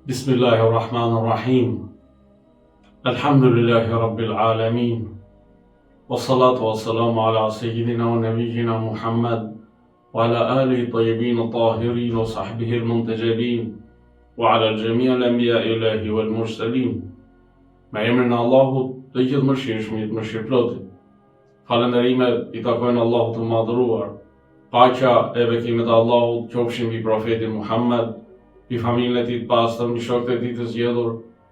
Bismillahirrahmanirrahim. Alhamdulillahi Rabbil Alamin. Wassalatu wassalamu ala sayyidina wa nabiyyina Muhammad wa ala alihi tayyibin tahirin wa sahbihi al-muntajabin wa ala al-jami' al-anbiya ilahi wal mursalin. Me emrin e Allahut të gjithë mëshirshmit, mëshirëplotit. Falënderimet i takojnë Allahut të madhëruar. Paqja e bekimet e Allahut qofshin mbi profetin Muhammad, mbi familjen e tij të pastër, mbi shokët e tij të zgjedhur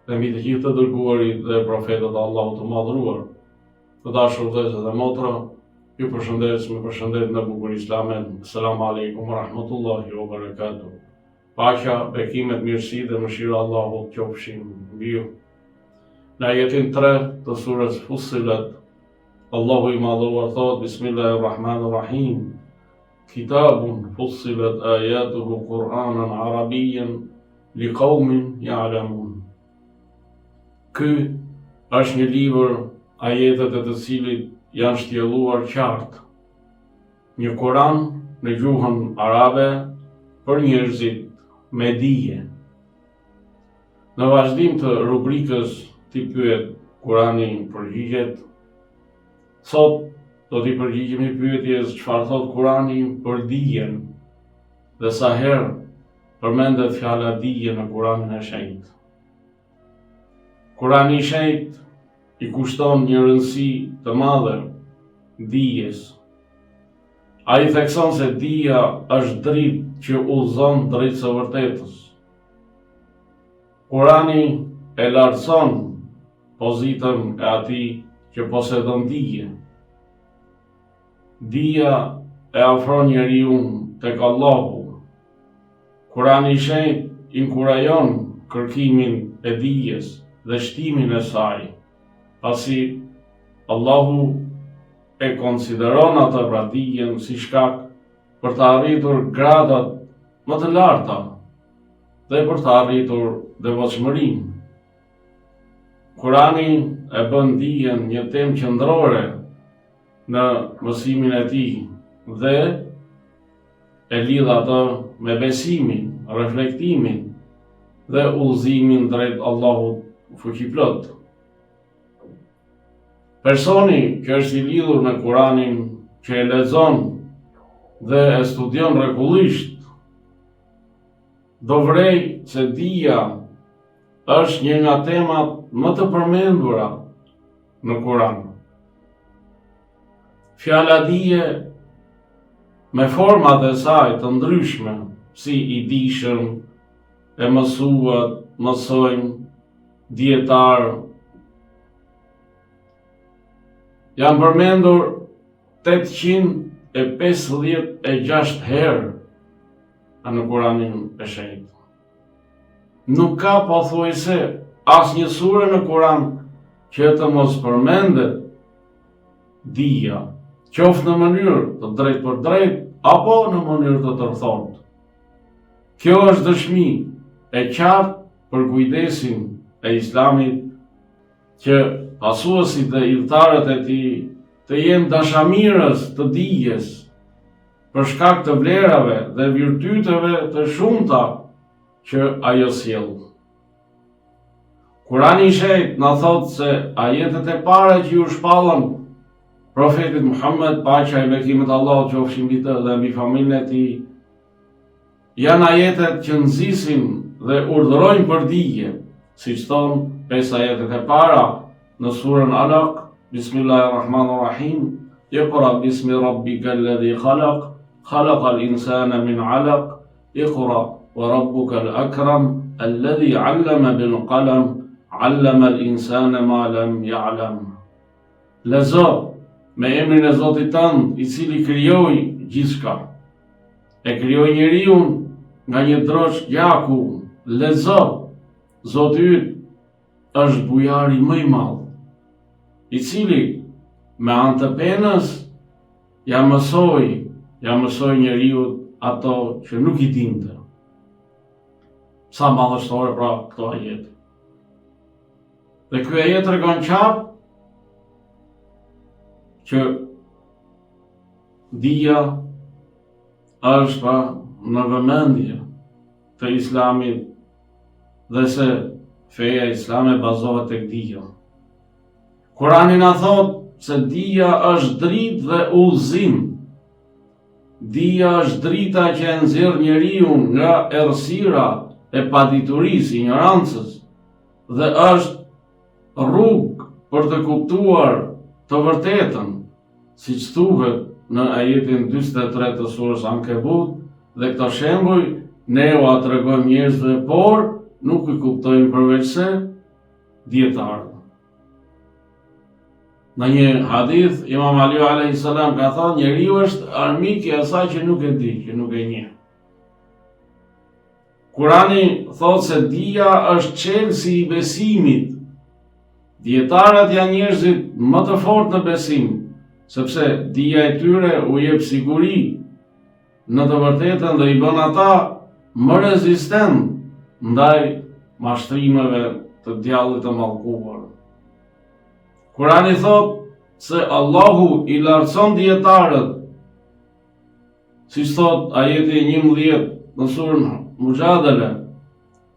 dhe mbi të gjithë të dërguarit dhe profetët e Allahut të madhëruar. Të dashur vëllezër dhe motra, ju përshëndes me përshëndetjen e bukur islame. Selamu alaikum wa rahmatullahi wa barakatuh. Paqja, bekimet, mirësi dhe mëshira e Allahut qofshin mbi ju. Në ajetin 3 të surës Fussilat, Allahu i madhëruar thot: Bismillahirrahmanirrahim. Kitabun fussilat ayatuhu Qur'anan Arabiyyan liqaumin ya'lamun. Ky është një libër ajetet e të cilit janë shtjelluar qartë. Një Kur'an në gjuhën arabe për njerëzit me dije. Në vazhdim të rubrikës ti pyet Kur'ani përgjigjet, sot do t'i përgjigjemi pyetjes çfarë thot Kur'ani për dijen dhe sa herë përmendet fjala dije në Kur'anin e shenjtë. Kur'ani i shenjtë i kushton një rëndësi të madhe dijes. Ai thekson se dija është dritë që udhëzon drejt së vërtetës. Kur'ani e lartëson pozitën e atij që posedon dije. Dija e afron njeriu tek Allahu. Kur'ani i shenjtë inkurajon kërkimin e dijes dhe shtimin e saj, pasi Allahu e konsideron atë pra dijen si shkak për të arritur gradat më të larta dhe për të arritur devotshmërinë. Kur'ani e bën dijen një temë qendrore në mësimin e tij dhe e lidh atë me besimin, reflektimin dhe udhëzimin drejt Allahut fuqiplot. Personi që është i lidhur me Kur'anin, që e lexon dhe e studion rregullisht, do vrej se dija është një nga temat më të përmendura në Kur'an. Fjala dije me format e saj të ndryshme, si i dishëm, e mësuat, mësojnë, dietar, janë përmendur 856 herë në Kur'anin e shenjtë. Nuk ka pothuajse asnjë sure në Kur'an që të mos përmendet dija, qoftë në mënyrë të drejtë për drejtë apo në mënyrë të tërthontë. Kjo është dëshmi e qartë për kujdesin e Islamit që pasuesit dhe udhëtarët e tij të jenë dashamirës të dijes për shkak të vlerave dhe virtyteve të shumta që ajo sjell. Kur'ani i shenjtë na thot se ajetet e para që ju shpallën profetit Muhammed, paqja e bekimet e Allahut qofshin mbi të dhe mbi familjen e tij, janë ajetet që nxisin dhe urdhërojnë për dije, siç thon 5 ajetet e para në surën Alaq: Bismillahirrahmanirrahim. Iqra bismi rabbikal ladhi khalaq, khalaqal insana min 'alaq, iqra wa rabbukal akram, alladhi 'allama bil qalam, 'allama al insana ma lam ya'lam. Lezo me emrin e Zotit tënd, i cili krijoi gjithçka. E krijoi njeriu nga një droç gjaku. Lezo, Zoti yt është bujari më i madh, i cili me anë të penës ja mësoi njeriu ato që nuk i dinte. Sa madhështore pra këto ajete. Dhe ky ajet tregon qartë që dija është në vëmendje të Islamit dhe se feja islame bazohet tek dija. Kurani na thot se dija është dritë dhe udhëzim. Dija është drita që e nxjerr njeriu nga errësira e paditurisë, ignorancës, dhe është rrugë për të kuptuar të vërtetën, siç thuhet në ajetin 43 të surës Ankebut, dhe këto shembuj ne u tregojmë njerëzve, por nuk i kuptojnë përveç se dietarët. Në një hadith, Imam Aliu a.s. ka thënë, njeriu është armik i asaj që nuk e di, që nuk e njeh. Kurani thot se dija është çelësi i besimit. Dietarët janë njerëzit më të fortë në besim, sepse dija e tyre u jep siguri në të vërtetën dhe i bën ata më rezistent ndaj mashtrimeve të djallit të mallkuar. Kurani thot se Allahu i lartëson dietarët, siç thot ajeti 11 në surën Mujadala,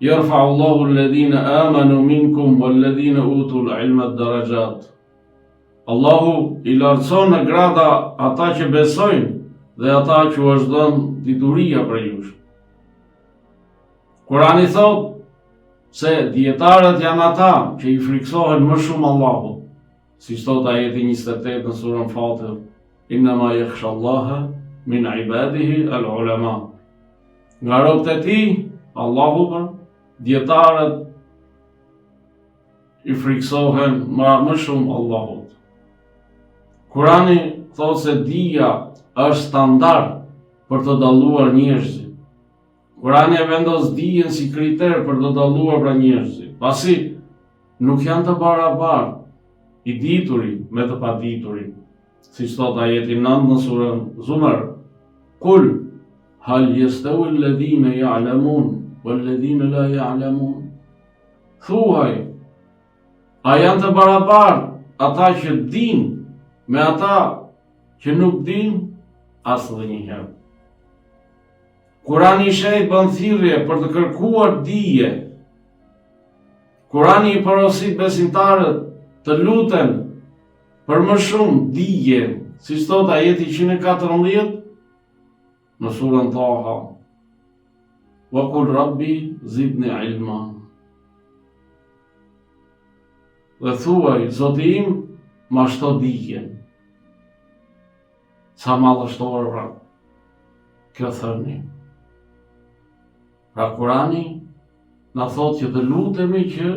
yarfa'u Allahu alladhina amanu minkum walladhina utul ilma darajat. Allahu i lartëson në grada ata që besojnë dhe ata që u është dhënë dituria për ju. Kurani thot se dietarët janë ata që i friksohen më shumë Allahut. Si thot ajeti 28 në surën Fatir, innama yakhsha Allaha min ibadihi al-ulama. Nga robët e tij, Allahu dietarët i friksohen më shumë Allahut. Kurani thot se dija është standard për të dalluar njerëzit. Kurani e vendos dijen si kriter për të dalluar pra njerëzit, pasi nuk janë të barabartë i dituri me të padituri. Siç thot ajeti 9 në surën Zumar, Kul hal yastawi alladhina ya'lamun walladhina la ya'lamun. Thuaj, a janë të barabartë ata që dinë me ata që nuk dinë? As dhe njëherë. Kurani i shejt bën thirrje për të kërkuar dije. Kurani i porosit besimtarët të luten për më shumë dije, siç thot ajeti 114 në surën Taha, wa qul rabbi zidni ilma. Dhe thuaj, Zoti im, ma shto dijen. Sa madhështore pra kjo thënie. Pra Kurani na thot që të lutemi që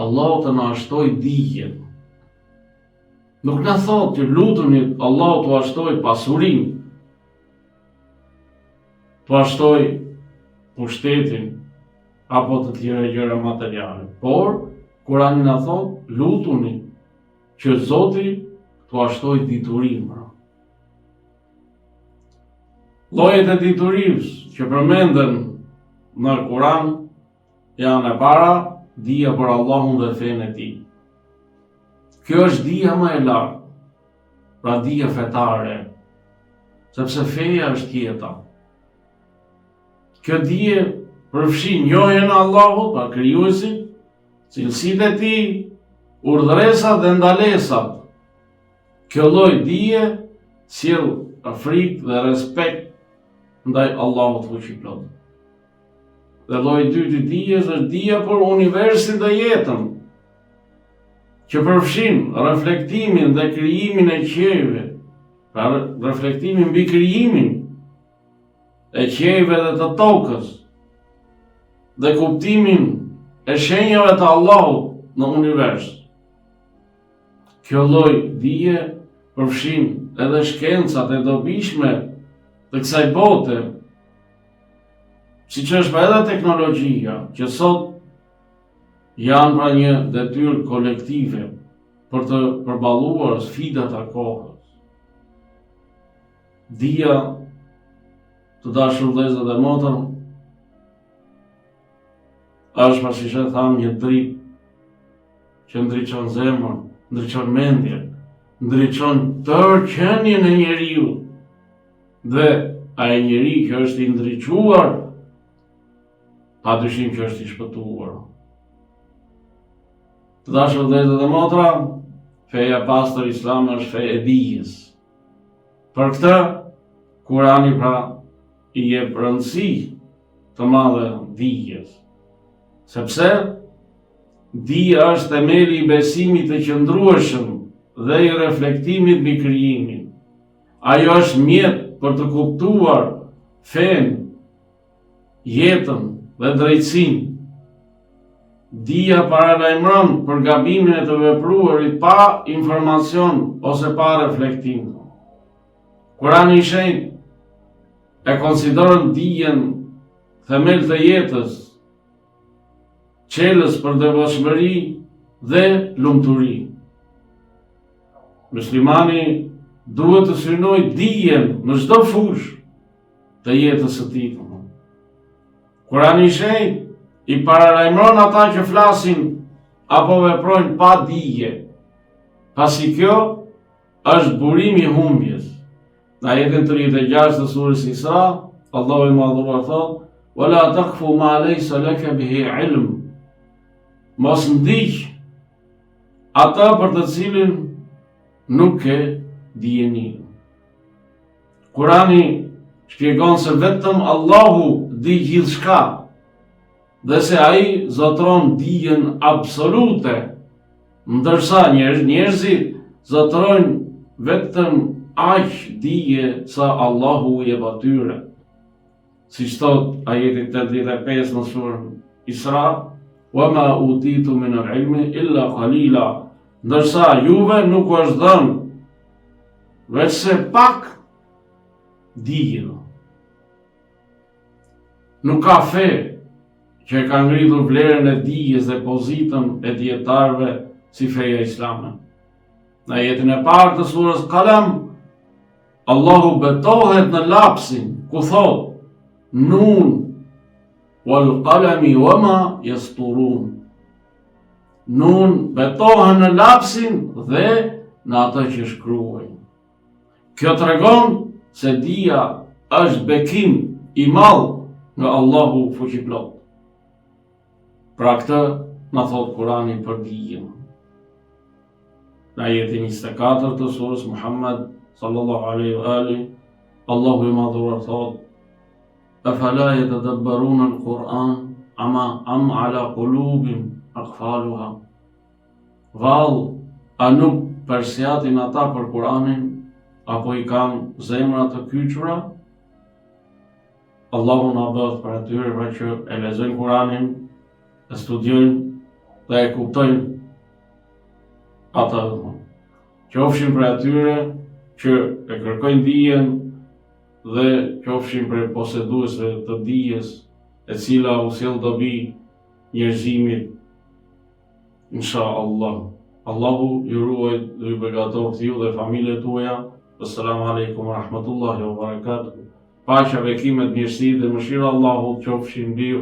Allahu të na shtoj dijen. Nuk na thot që lutemi Allahu të ashtoj pasurinë, të ashtoj pushtetin apo të tjera gjëra materiale. Por Kurani na thot lutuni që Zoti të ashtoj diturinë. Llojet e diturisë që përmenden në Kur'an janë e para, dija për Allahun dhe fenë e tij. Kjo është dija më e lartë, pra dija fetare, sepse feja është jeta. Kjo dije përfshin njohjen e Allahut, pra krijuesit, cilësitë e tij, urdhëresat dhe ndalesat. Kjo lloj dije sjell frikë dhe respekt ndaj Allahut fuqiplot. Dhe lloji i dytë i dijes është dija për universin dhe jetën, që përfshin reflektimin dhe krijimin e qiejve, pra reflektimin mbi krijimin e qiejve dhe të tokës, dhe kuptimin e shenjave të Allahut në univers. Kjo lloj dije përfshin edhe shkencat e dobishme të kësaj bote, siç është edhe teknologjia, që sot janë pra një detyrë kolektive për të përballuar sfidat e kohës. Dija, të dashur vëllezër dhe motra, është pasi që thamë një dritë që ndriçon zemrën, ndriçon mendjen, ndriçon tërë qenien e njeriu. Dhe ai njeri që është i ndriçuar pa dyshim që është i shpëtuar. Të dashur vëllezër dhe motra, feja e pastër islame është fe e dijes. Për këtë, Kurani pra i jep rëndësi të madhe dijes. Sepse dija është themeli i besimit të qëndrueshëm dhe i reflektimit mbi krijimin. Ajo është mjet për të kuptuar fen, jetën dhe drejtësinë. Dija paralajmëron për gabimin e të vepruarit pa informacion ose pa reflektim. Kurani i Shenjtë e konsideron dijen themel të jetës, qelës për devotshmëri dhe lumturi. Muslimani duhet të synojë dijen në çdo fushë të jetës së tij. Kurani i Shenjtë i paralajmëron ata që flasin apo veprojnë pa dije, pasi kjo është burimi i humbjes. Në ajetin 36 të surës Isra, Allahu i Madhuar thotë: "Wala taqfu ma laysa laka bihi ilm." Mos ndiq ata për të cilin nuk ke dijeni. Kurani shpjegon se vetëm Allahu di gjithçka dhe se ai zotron dijen absolute, ndërsa njerëzit zotrojnë vetëm aq dije sa Allahu i jep atyre. Siç thot ajeti 85 në surën Isra: "Wa ma utitu min al-ilmi illa qalila." Ndërsa juve nuk është dhënë veçse pak dije. Nuk ka fe që ka ngritur vlerën e dijes dhe pozitën e dietarëve si feja islame. Në ajetin e parë të surës Qalam, Allahu betohet në lapsin ku thot: "Nun wal qalami wama yasturun." Nun betohen në lapsin dhe në atë që shkruajnë. Kjo tregon se dija është bekim i madh nga Allahu fuqiplot. Pra këtë na thot Kurani për dijen. Në ajetin 24 të surës Muhammed sallallahu alaihi wa alihi, Allahu i Madhuar thot: "Afala yatadabbaruna al-Quran am ala qulubin aqfaluha." Vallë, a nuk persjatin ata për Kur'anin, apo i kanë zemra të kyçura? Allahu na bëhet për atyre pra që e lexojnë Kur'anin, e studiojnë dhe e kuptojnë ata. Qofshin për atyre që e kërkojnë dijen dhe qofshin për poseduesve të dijes, e cila u sjell dobi njerëzimit. Inshallah. Allahu ju ruaj dhe ju begatoft ju dhe familjet tuaja. Assalamu alaikum wa rahmatullahi wa barakatuh. Paqja, bekimet, mirësi dhe mëshira Allahut qofshin mbi ju.